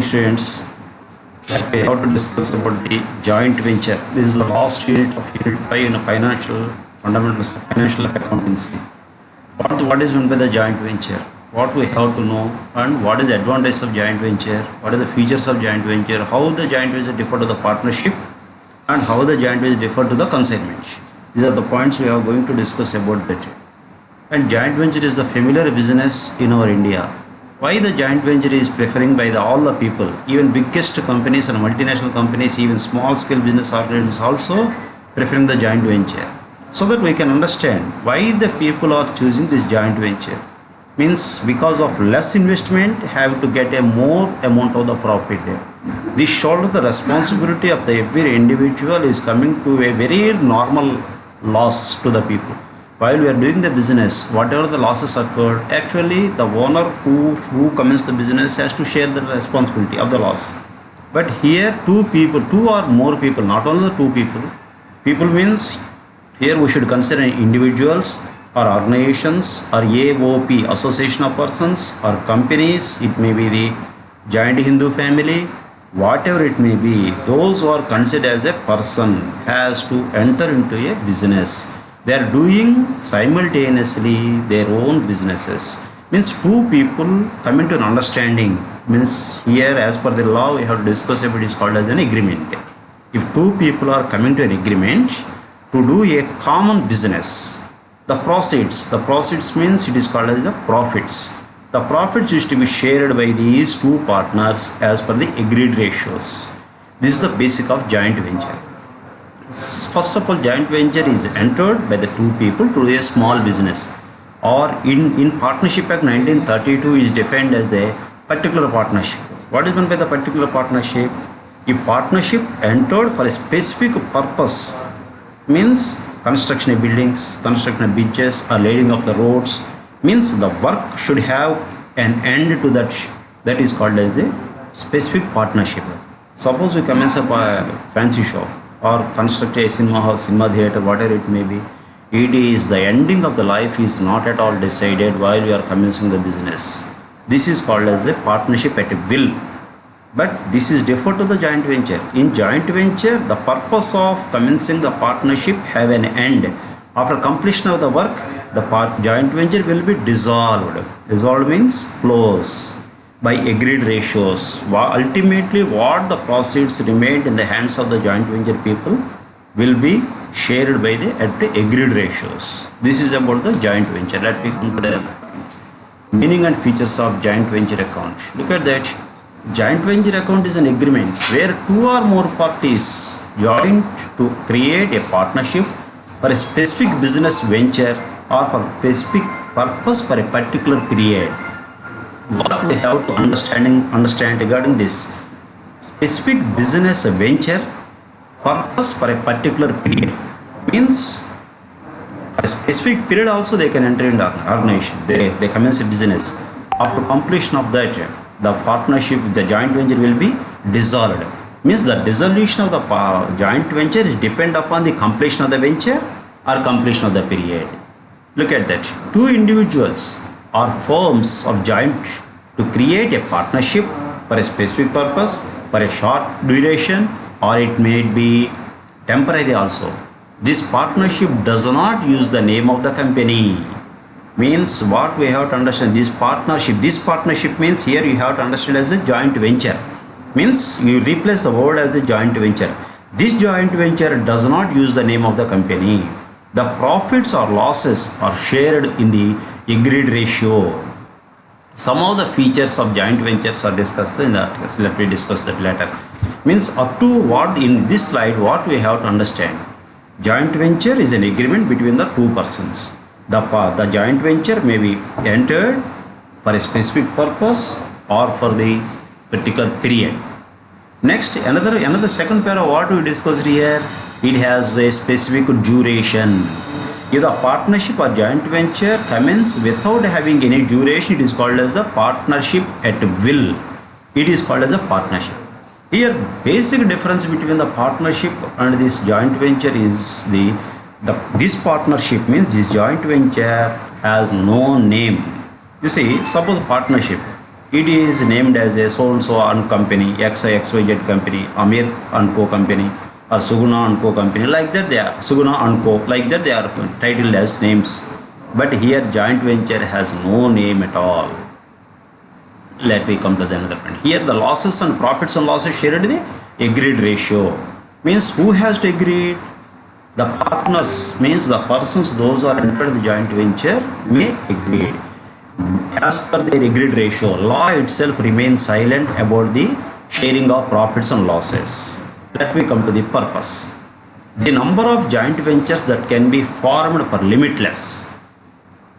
morning, students. That we have to discuss about the joint venture. This is the last unit of Unit-5 in financial fundamentals of financial accountancy. What is meant by the joint venture? What we have to know, and what is the advantage of joint venture? What are the features of joint venture? How the joint venture differ to the partnership, and how the joint venture differ to the consignment. These are the points we are going to discuss about that. And joint venture is the familiar business in our India. Why the joint venture is preferring by all the people, even biggest companies and multinational companies, even small scale business organizations also preferring the joint venture. So that we can understand why the people are choosing this joint venture. Means because of less investment have to get a more amount of the profit. This shoulder the responsibility of the every individual is coming to a very normal loss to the people. While we are doing the business, whatever the losses occurred, actually the owner who commenced the business has to share the responsibility of the loss. But here two or more people, not only the two people. People means here we should consider individuals or organizations or AOP, association of persons, or companies. It may be the giant Hindu family, whatever it may be. Those who are considered as a person has to enter into a business. They are doing simultaneously their own businesses. Means two people come into an understanding. Means here as per the law we have to discuss about it is called as an agreement. If two people are coming to an agreement to do a common business, the proceeds means it is called as the profits. The profits is to be shared by these two partners as per the agreed ratios. This is the basic of joint venture. First of all, joint venture is entered by the two people to do a small business, or in Partnership Act 1932 is defined as the particular partnership. What is meant by the particular partnership? If partnership entered for a specific purpose, means construction of buildings, construction of bridges, or laying of the roads, means the work should have an end to that. That is called as the specific partnership. Suppose we commence a fancy shop or construct a cinema house, cinema theater, whatever it may be. It is the ending of the life is not at all decided while we are commencing the business. This is called as a partnership at will. But this is different to the joint venture. In joint venture, the purpose of commencing the partnership have an end. After completion of the work, the joint venture will be dissolved. Dissolved means close by agreed ratios. Ultimately, what the proceeds remained in the hands of the joint venture people will be shared by the at the agreed ratios. This is about the joint venture. Let me come to the meaning and features of joint venture account. Look at that. Joint venture account is an agreement where two or more parties join to create a partnership for a specific business venture or for a specific purpose for a particular period. What we have to understand regarding this specific business venture purpose for a particular period means a specific period also they can enter into organization. They commence a business. After completion of that, the partnership, the joint venture will be dissolved. Means the dissolution of the joint venture is depend upon the completion of the venture or completion of the period. Look at that. Two individuals or firms of joint to create a partnership for a specific purpose, for a short duration, or it may be temporary also. This partnership does not use the name of the company. Means what we have to understand, this partnership means here you have to understand as a joint venture. Means you replace the word as the joint venture. This joint venture does not use the name of the company. The profits or losses are shared in the agreed ratio. Some of the features of joint ventures are discussed in the articles. Let me discuss that later. Means up to what in this slide, what we have to understand. Joint venture is an agreement between the two persons. The joint venture may be entered for a specific purpose or for the particular period. Next, another second pair of what we discussed here, it has a specific duration. If the partnership or joint venture commences without having any duration, it is called as the partnership at will. It is called as a partnership. Here, basic difference between the partnership and this joint venture is this partnership means this joint venture has no name. You see, suppose partnership. It is named as a so and so and company, XYZ company, Amir and Co company, or Suguna and Co company. Like that they are Suguna and Co. Like that they are titled as names. But here joint venture has no name at all. Let me come to the another point. Here the losses and profits and losses shared the agreed ratio. Means who has to agree? The partners, means the persons those who are entered the joint venture may agree. As per their agreed ratio, law itself remains silent about the sharing of profits and losses. Let me come to the purpose. The number of joint ventures that can be formed for limitless.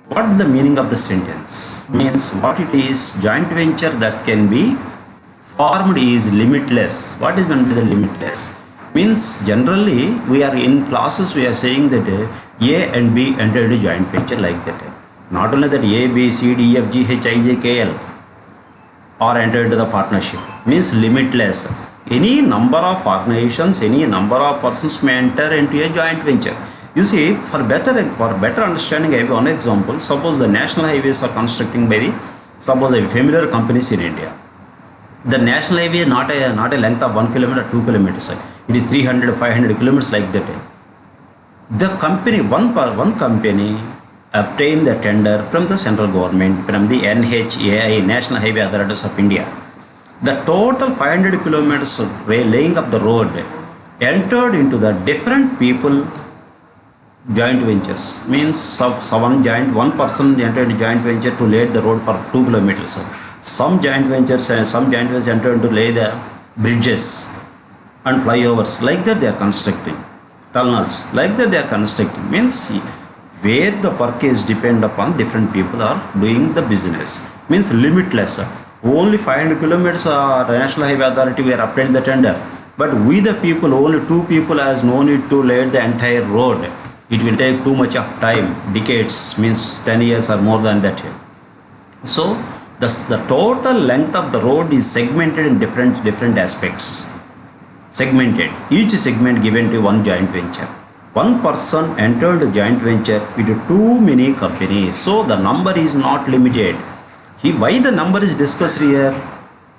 What is the meaning of the sentence? Means what it is, joint venture that can be formed is limitless. What is meant by the limitless? Means generally we are in classes we are saying that A and B enter into joint venture like that. Not only that A, B, C, D, E, F, G, H, I, J, K, L are entered into the partnership. Means limitless. Any number of organizations, any number of persons may enter into a joint venture. You see, for better understanding, I have one example. Suppose the national highways are constructing by the, suppose the familiar companies in India. The national highway is not a length of 1 kilometer, 2 kilometers. It is 300, 500 kilometers like that. The company, one company obtained the tender from the central government, from the NHAI, National Highway Authorities of India. The total 500 kilometers laying up the road entered into the different people joint ventures. Means one person entered into joint venture to lay the road for 2 kilometers. Some joint ventures entered to lay the bridges and flyovers. Like that they are constructing. Tunnels. Like that they are constructing. Means where the work is depend upon different people are doing the business. Means limitless. Only 500 kilometers National Highway Authority we are obtaining the tender. But we the people, only 2 people has no need to lay the entire road. It will take too much of time, decades, means 10 years or more than that. So the total length of the road is segmented in different aspects. Segmented. Each segment given to one joint venture. One person entered the joint venture with too many companies. So the number is not limited. Why the number is discussed here?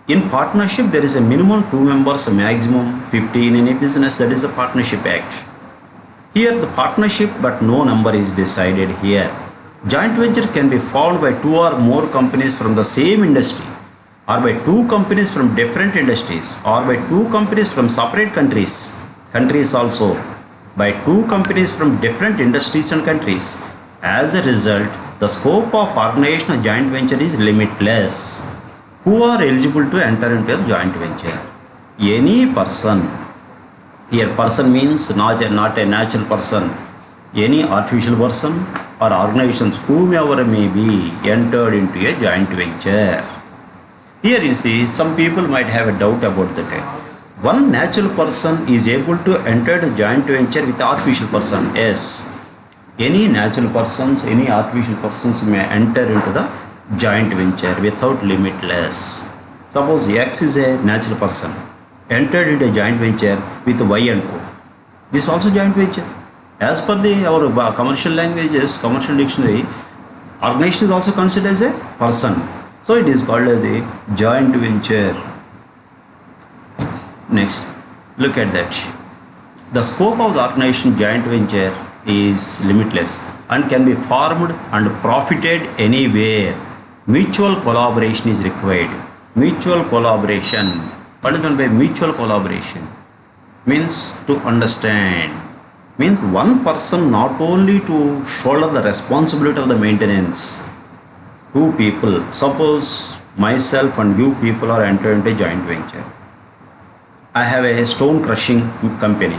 In partnership, there is a minimum 2 members, a maximum 15 in a business. That is the Partnership Act. Here the partnership, but no number is decided here. Joint venture can be formed by 2 or more companies from the same industry, or by 2 companies from different industries, or by 2 companies from separate countries also, by 2 companies from different industries and countries. As a result, the scope of organization of joint venture is limitless. Who are eligible to enter into a joint venture? Any person. Here person means not a natural person. Any artificial person or organizations, whomever may be, entered into a joint venture. Here you see, some people might have a doubt about that. One natural person is able to enter the joint venture with artificial person. Yes. Any natural persons, any artificial persons may enter into the joint venture without limitless. Suppose X is a natural person, entered into a joint venture with Y and Co. This is also joint venture. As per our commercial languages, commercial dictionary, organization is also considered as a person. So it is called as a joint venture. Next, look at that. The scope of the organization joint venture is limitless and can be formed and profited anywhere. Mutual collaboration is required. Mutual collaboration. What is meant by mutual collaboration? Means to understand. Means one person not only to shoulder the responsibility of the maintenance. 2 people. Suppose myself and you people are entered into a joint venture. I have a stone crushing company.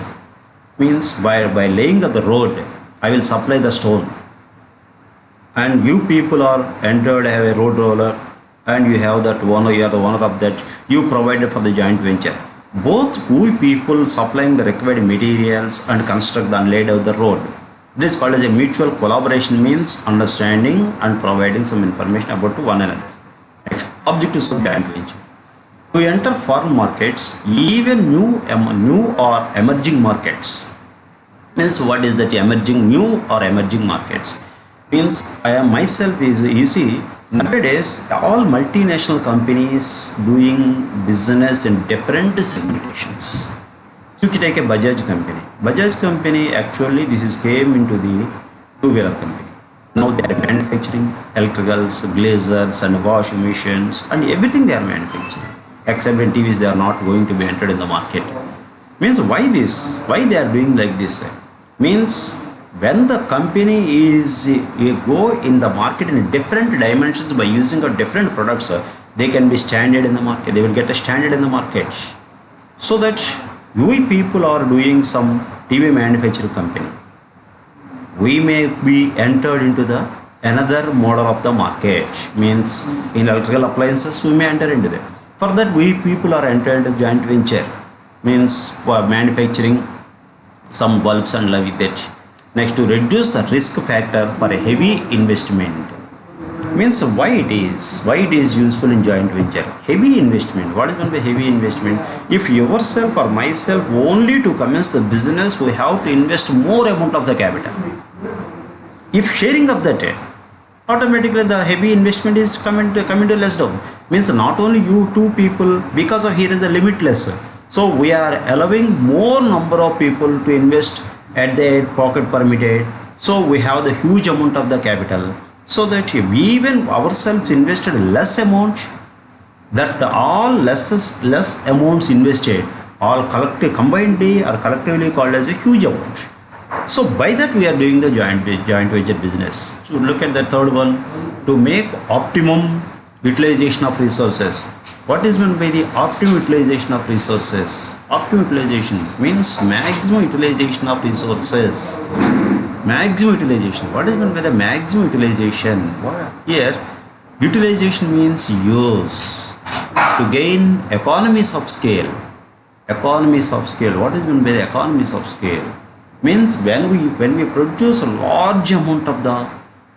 Means by laying of the road, I will supply the stone. And you people are entered, have a road roller, and you have that one, you are the owner of that, you provided for the joint venture. Both we people supplying the required materials and construct and laid out the road. This is called as a mutual collaboration, means understanding and providing some information about one another. Objectives of joint venture. To enter foreign markets, even new or emerging markets. Means what is that emerging, new or emerging markets? Means I am myself is, you see, Nowadays, all multinational companies doing business in different segmentations. You can take a Bajaj company. Bajaj company actually this is came into the two-wheeler company. Now they are manufacturing electricals, glazers and washing machines and everything they are manufacturing. Except in TVs they are not going to be entered in the market. Means why this? Why they are doing like this? Means when the company is go in the market in different dimensions by using a different products, they can be standard in the market. They will get a standard in the market. So that we people are doing some TV manufacturing company. We may be entered into the another model of the market. Means in electrical appliances we may enter into that. For that we people are entered into joint venture. Means for manufacturing some bulbs and like that. Next, to reduce the risk factor for a heavy investment. Means why it is useful in joint venture. Heavy investment. What is meant by heavy investment? If yourself or myself only to commence the business, we have to invest more amount of the capital. If sharing up that, automatically the heavy investment is coming to less down. Means not only you two people, because of here is the limitless. So we are allowing more number of people to invest at their pocket permitted. So we have the huge amount of the capital. So that if we even ourselves invested less amount, that all less amounts invested, all combinedly or collectively called as a huge amount. So by that we are doing the joint venture business. So look at the third one, to make optimum utilization of resources. What is meant by the optimum utilization of resources? Optimum utilization means maximum utilization of resources. Maximum utilization. What is meant by the maximum utilization? Here, utilization means use. To gain economies of scale. Economies of scale. What is meant by the economies of scale? Means when we produce a large amount of the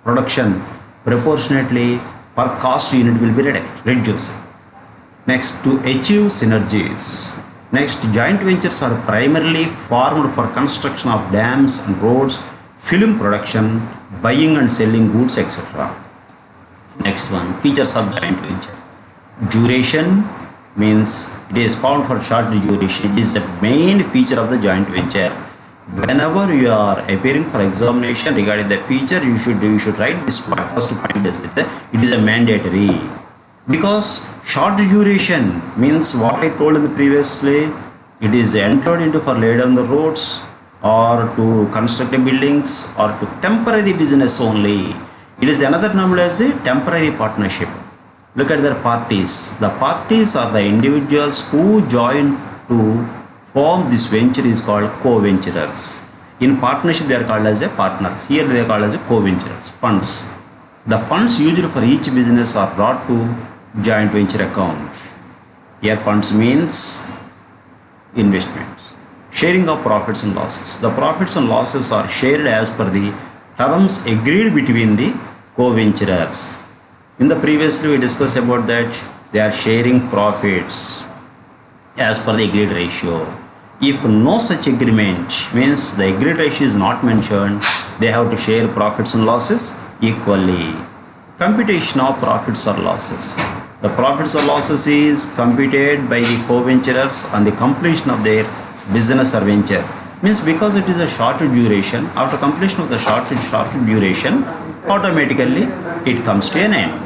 production, proportionately per cost unit will be reduced. Next, to achieve synergies. Next, joint ventures are primarily formed for construction of dams and roads, film production, buying and selling goods, etc. Next one, features of joint venture. Duration means it is found for short duration. It is the main feature of the joint venture. Whenever you are appearing for examination regarding the feature, you should write this first point is that it is a mandatory. Because short duration means what I told in the previously, it is entered into for lay down the roads or to construct the buildings or to temporary business only. It is another known as the temporary partnership. Look at their parties. The parties are the individuals who join to form this venture is called co-venturers. In partnership they are called as a partners. Here they are called as a co-venturers. Funds. The funds used for each business are brought to joint venture account. Here funds means investments. Sharing of profits and losses. The profits and losses are shared as per the terms agreed between the co-venturers. In the previously we discussed about that they are sharing profits as per the agreed ratio. If no such agreement means the agreed ratio is not mentioned, they have to share profits and losses equally. Computation of profits or losses. The profits or losses is computed by the co-venturers on the completion of their business or venture. Means because it is a shorter duration, after completion of the shorter duration, automatically it comes to an end.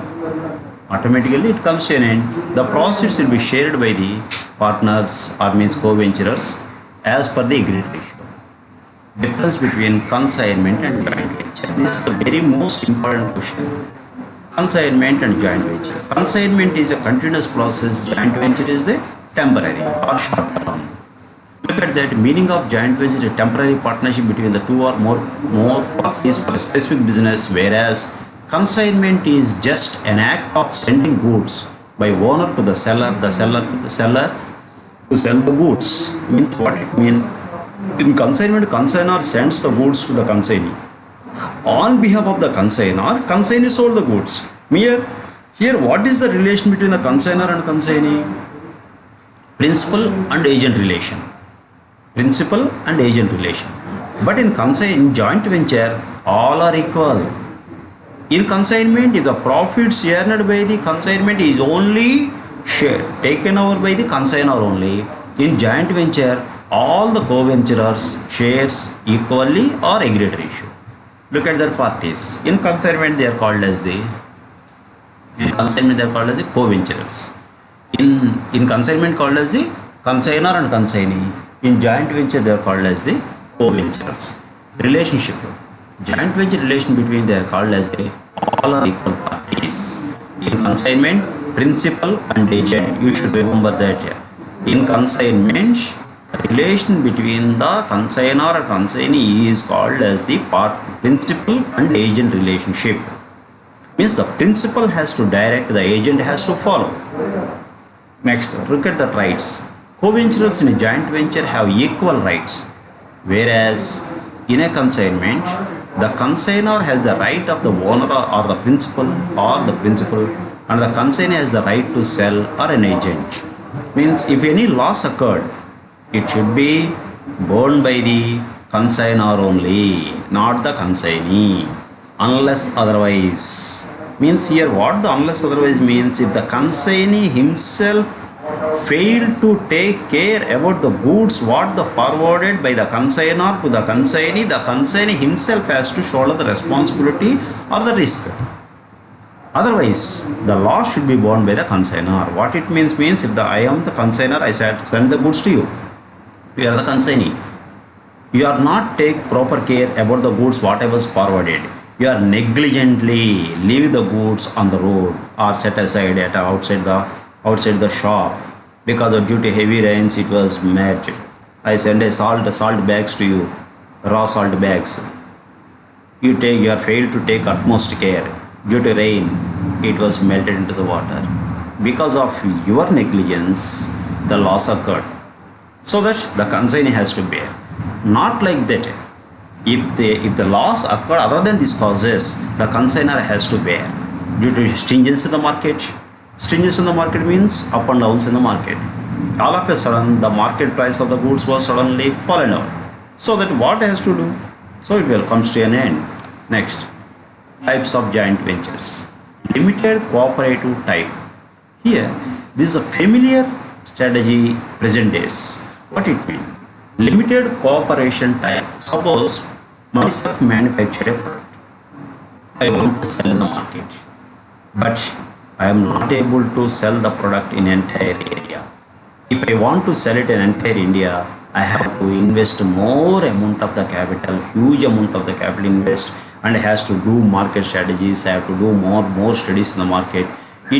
Automatically it comes to an end. The profits will be shared by the partners or means co-venturers as per the agreed ratio. Difference between consignment and joint venture. This is the very most important question. Consignment and joint venture. Consignment is a continuous process. Joint venture is the temporary or short term. Look at that. Meaning of joint venture is a temporary partnership between the two or more parties for a specific business, whereas consignment is just an act of sending goods by owner to the seller to sell the goods. Means what it means? In consignment, consignor sends the goods to the consignee. On behalf of the consignor, consignee sold the goods. Here what is the relation between the consignor and consignee? Principal and agent relation. Principal and agent relation. But in joint venture, all are equal. In consignment, if the profits earned by the consignment is only share taken over by the consignor only, in joint venture, all the co-venturers shares equally or agreed ratio. Look at their parties. In consignment, they are called as the co-venturers. In consignment called as the consignor and consignee. In joint venture, they are called as the co-venturers. Relationship. Joint venture relation between they are called as the all are equal parties. In consignment, principal and agent. You should remember that. In consignment, relation between the consignor and consignee is called as the principal and agent relationship. Means the principal has to direct, the agent has to follow. Next, look at the rights. Co-venturers in a joint venture have equal rights, whereas in a consignment, the consignor has the right of the owner or the principal, and the consignee has the right to sell or an agent. Means if any loss occurred, it should be borne by the consignor only, not the consignee, unless otherwise. Means here what the unless otherwise means, if the consignee himself failed to take care about the goods what the forwarded by the consignor to the consignee himself has to shoulder the responsibility or the risk. Otherwise, the loss should be borne by the consignor. What it means if I am the consignor, I said send the goods to you. You are the consignee. You are not take proper care about the goods what I was forwarded. You are negligently leave the goods on the road or set aside at outside the shop because of due to heavy rains it was merged. I send a salt bags to you, raw salt bags. You are failed to take utmost care. Due to rain, it was melted into the water. Because of your negligence, the loss occurred. So that the consignee has to bear. Not like that. If the loss occurred other than these causes, the consignor has to bear. Due to stinginess in the market. Stinginess in the market means up and downs in the market. All of a sudden, the market price of the goods was suddenly fallen out. So that what has to do? So it will comes to an end. Next, types of joint ventures. Limited cooperative type. Here, this is a familiar strategy present days. What it means? Limited cooperation type. Suppose myself manufacture a product. I want to sell in the market, but I am not able to sell the product in entire area. If I want to sell it in entire India, I have to invest more amount of the capital, huge amount of the capital invest, and has to do market strategies. I have to do more studies in the market. I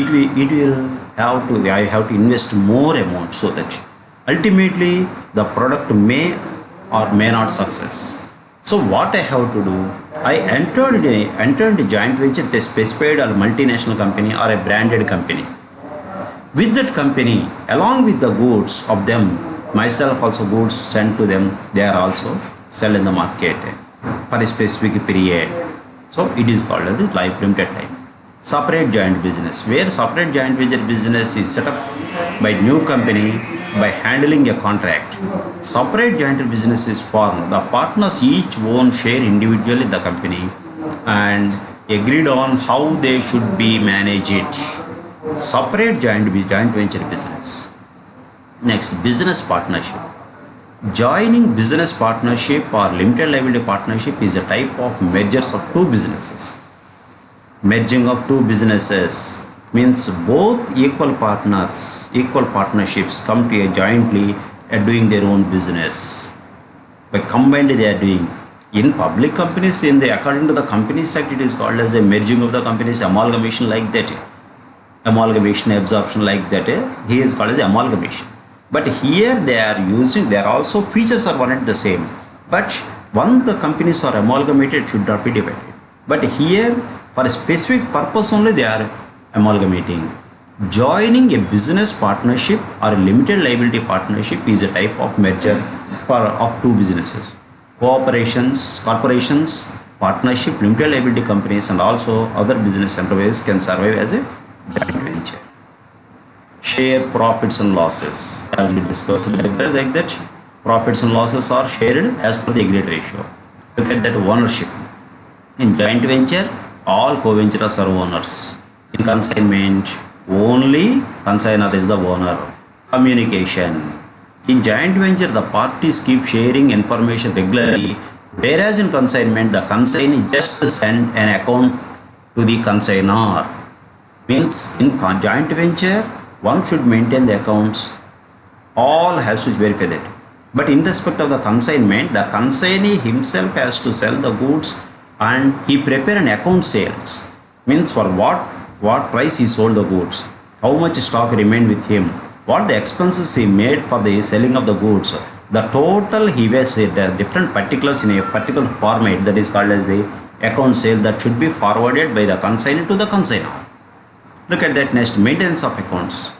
have to invest more amount so that ultimately the product may or may not success. So what I have to do? I entered a joint venture with a specified or multinational company or a branded company. With that company, along with the goods of them, myself also goods sent to them, they are also sell in the market for a specific period. So it is called as the life limited type. Separate joint business, where separate joint venture business is set up by new company by handling a contract. Separate joint business is formed. The partners each own share individually in the company and agreed on how they should be managed. Separate joint venture business. Next, business partnership. Joining business partnership or limited liability partnership is a type of mergers of two businesses. Merging of two businesses means both equal partnerships come to a jointly doing their own business. But combined they are doing. In public companies, according to the Companies Act, it is called as a merging of the companies, amalgamation like that. Amalgamation, absorption like that. Here is called as amalgamation. But here they are also features are one and the same. But when the companies are amalgamated, it should not be divided. But here, for a specific purpose only, they are amalgamating. Joining a business partnership or a limited liability partnership is a type of merger of two businesses. Corporations, partnership, limited liability companies, and also other business enterprises can survive as a joint venture. Share profits and losses. As we discussed like that, profits and losses are shared as per the agreed ratio. Look at that ownership. In joint venture, All co-venturers are owners. In consignment, only consignor is the owner. Communication. In joint venture, the parties keep sharing information regularly, whereas in consignment, the consignee just send an account to the consignor. Means in joint venture, one should maintain the accounts. All has to verify that. But in respect of the consignment, the consignee himself has to sell the goods and he prepare an account sales. Means for what price he sold the goods, how much stock remained with him, what the expenses he made for the selling of the goods. The total he was the different particulars in a particular format that is called as the account sale that should be forwarded by the consignee to the consignor. Look at that next, maintenance of accounts.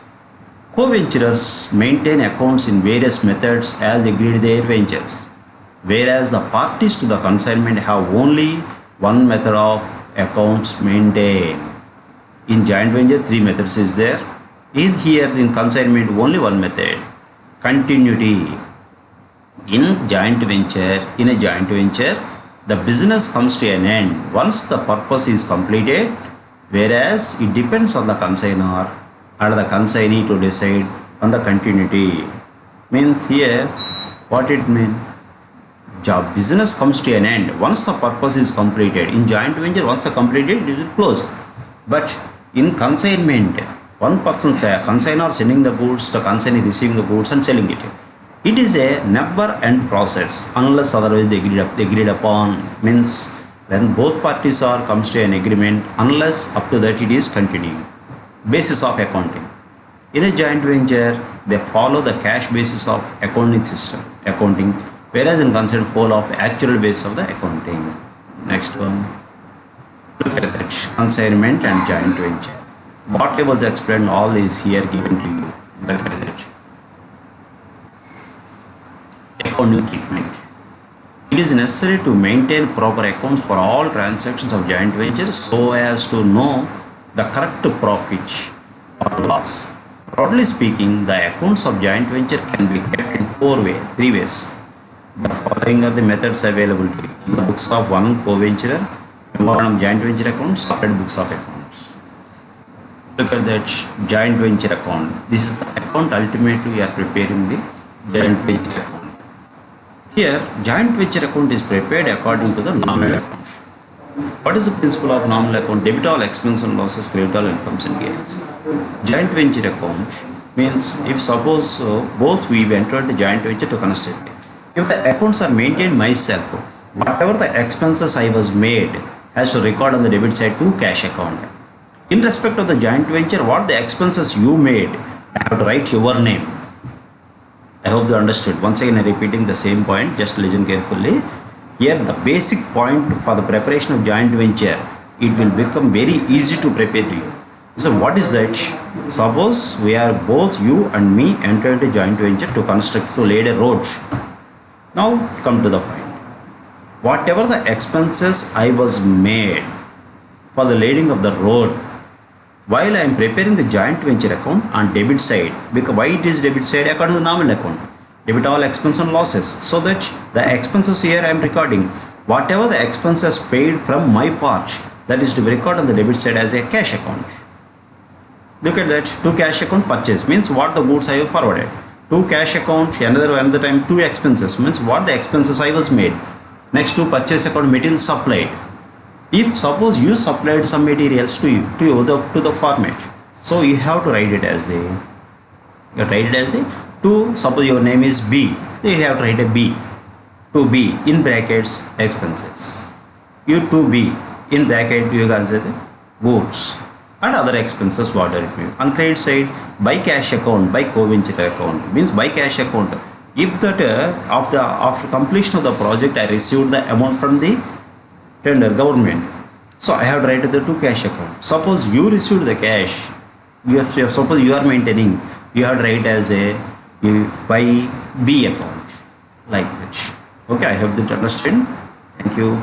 Co-venturers maintain accounts in various methods as agreed their ventures, whereas the parties to the consignment have only one method of accounts maintained. In joint venture, three methods is there. In consignment, only one method. Continuity. In a joint venture, the business comes to an end once the purpose is completed, whereas it depends on the consignor and the consignee to decide on the continuity. Means here, what it means? Job business comes to an end once the purpose is completed. In joint venture, once it's completed, it is closed. But in consignment, one person consignor sending the goods, the consignee receiving the goods and selling it. It is a never-end process unless otherwise agreed upon. Means when both parties comes to an agreement, unless up to that it is continuing. Basis of accounting. In a joint venture, they follow the cash basis of accounting, whereas in consignment follow of actual basis of the accounting. Next one. Look at that, consignment and joint venture. What I was explained, all is here given to you. Look at that. Accounting treatment. It is necessary to maintain proper accounts for all transactions of joint ventures so as to know the correct profit or loss. Broadly speaking, the accounts of joint venture can be kept in three ways. The following are the methods available to you. The books of one co-venturer, memorandum joint venture account, separate books of accounts. Look at that joint venture account. This is the account ultimately we are preparing the joint venture account. Here, joint venture account is prepared according to the nominal account. What is the principle of nominal account? Debit all expenses and losses, credit all incomes and gains. Joint venture account means if suppose both we entered the joint venture to construct it. If the accounts are maintained myself, whatever the expenses I was made has to record on the debit side to cash account. In respect of the joint venture, what the expenses you made, I have to write your name. I hope you understood. Once again, I am repeating the same point. Just listen carefully. Here, the basic point for the preparation of joint venture, it will become very easy to prepare to you. So, what is that? Suppose we are both you and me entered a joint venture to lay a road. Now, come to the point. Whatever the expenses I was made for the laying of the road, while I am preparing the joint venture account on debit side, because why it is debit side according to the nominal account, debit all expense and losses, so that the expenses here I am recording, whatever the expenses paid from my part, that is to be recorded on the debit side as a cash account. Look at that, to cash account purchase means what the goods I have forwarded. To cash account, another time to expenses means what the expenses I was made. Next to purchase account, material supplied. If suppose you supplied some materials to the format, so you have to write it as to suppose your name is B, so you have to write a B, to B in brackets expenses. You to B in bracket you can say the goods and other expenses whatever it may be. On credit side, by cash account, by co-venture account means by cash account. If that after completion of the project I received the amount from the tender government, so I have to write the to cash account. Suppose you received the cash, suppose you are maintaining, you have to write as a by B account like which. Okay, I hope that you understand. Thank you.